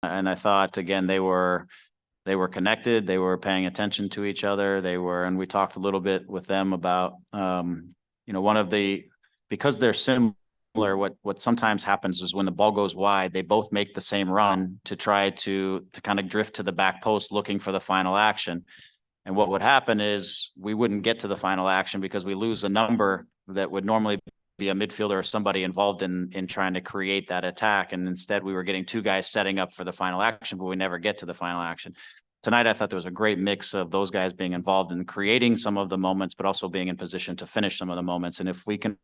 and I thought, again, they were connected. They were paying attention to each other. And we talked a little bit with them about, because they're similar, what sometimes happens is when the ball goes wide, they both make the same run to try to kind of drift to the back post looking for the final action. And what would happen is we wouldn't get to the final action because we lose a number that would normally be a midfielder or somebody involved in trying to create that attack. And instead we were getting two guys setting up for the final action, but we never get to the final action. Tonight, I thought there was a great mix of those guys being involved in creating some of the moments, but also being in position to finish some of the moments. And if we can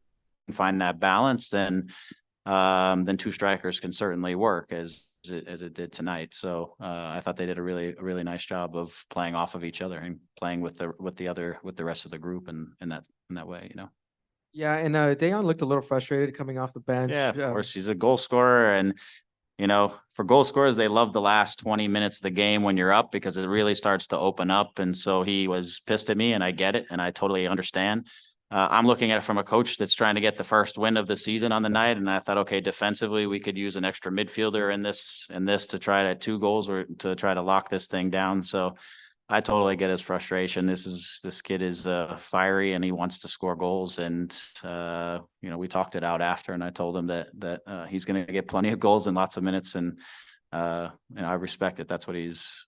find that balance, then two strikers can certainly work as it did tonight. So I thought they did a really nice job of playing off of each other and playing with the rest of the group in that way, you know. Yeah, and Dayon looked a little frustrated coming off the bench. Yeah, of course, he's a goal scorer, and for goal scorers, they love the last 20 minutes of the game when you're up because it really starts to open up. And so he was pissed at me, and I get it, and I totally understand. I'm looking at it from a coach that's trying to get the first win of the season on the night, and I thought, okay, defensively, we could use an extra midfielder in this to try to 2 goals or to try to lock this thing down. So I totally get his frustration. This kid is fiery and he wants to score goals. And we talked it out after, and I told him that he's going to get plenty of goals and lots of minutes. And I respect it. That's what he's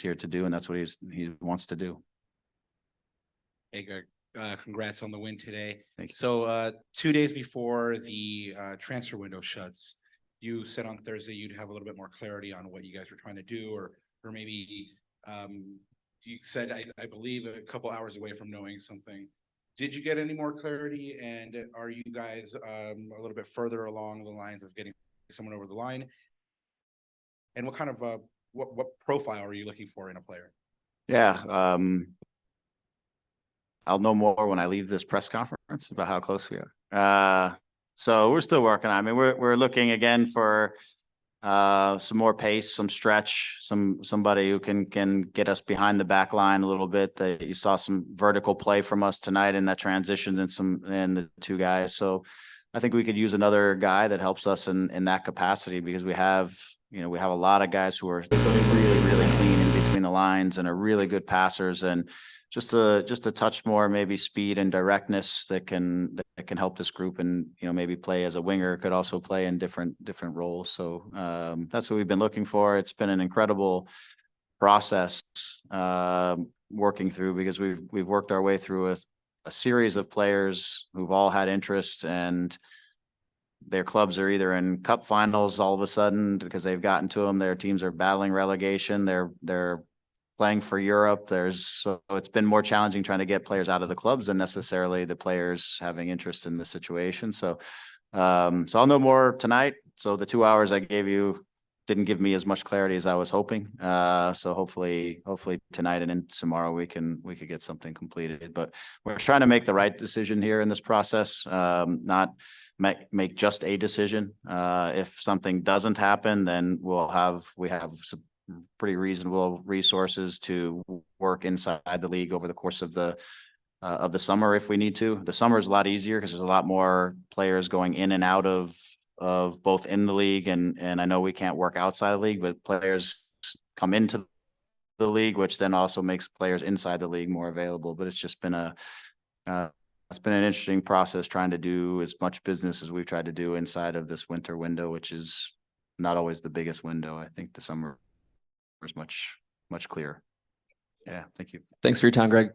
here to do, and that's what he wants to do. Hey, Greg, congrats on the win today. Thank you. So 2 days before the transfer window shuts, you said on Thursday you'd have a little bit more clarity on what you guys were trying to do, or maybe you said, I believe, a couple hours away from knowing something. Did you get any more clarity? And are you guys a little bit further along the lines of getting someone over the line? And what kind of what profile are you looking for in a player? Yeah, I'll know more when I leave this press conference about how close we are. So we're still working on. I mean, we're looking again for some more pace, some stretch, somebody who can get us behind the back line a little bit. You saw some vertical play from us tonight in that transition and the 2 guys. So I think we could use another guy that helps us in that capacity, because we have a lot of guys who are really clean in between the lines and are really good passers, and just a touch more maybe speed and directness that can help this group, and maybe play as a winger, could also play in different roles. So that's what we've been looking for. It's been an incredible process working through, because we've worked our way through a series of players who've all had interest, and their clubs are either in cup finals all of a sudden because they've gotten to them. Their teams are battling relegation. They're playing for Europe. So it's been more challenging trying to get players out of the clubs than necessarily the players having interest in the situation. So I'll know more tonight. So the 2 hours I gave you didn't give me as much clarity as I was hoping. So hopefully tonight and in tomorrow we could get something completed. But we're trying to make the right decision here in this process, not make just a decision. If something doesn't happen, then we have some pretty reasonable resources to work inside the league over the course of the summer if we need to. The summer is a lot easier because there's a lot more players going in and out of both in the league, and I know we can't work outside the league, but players come into the league, which then also makes players inside the league more available. But it's just been it's been an interesting process trying to do as much business as we've tried to do inside of this winter window, which is not always the biggest window. I think the summer is much clearer. Yeah, thank you. Thanks for your time, Greg.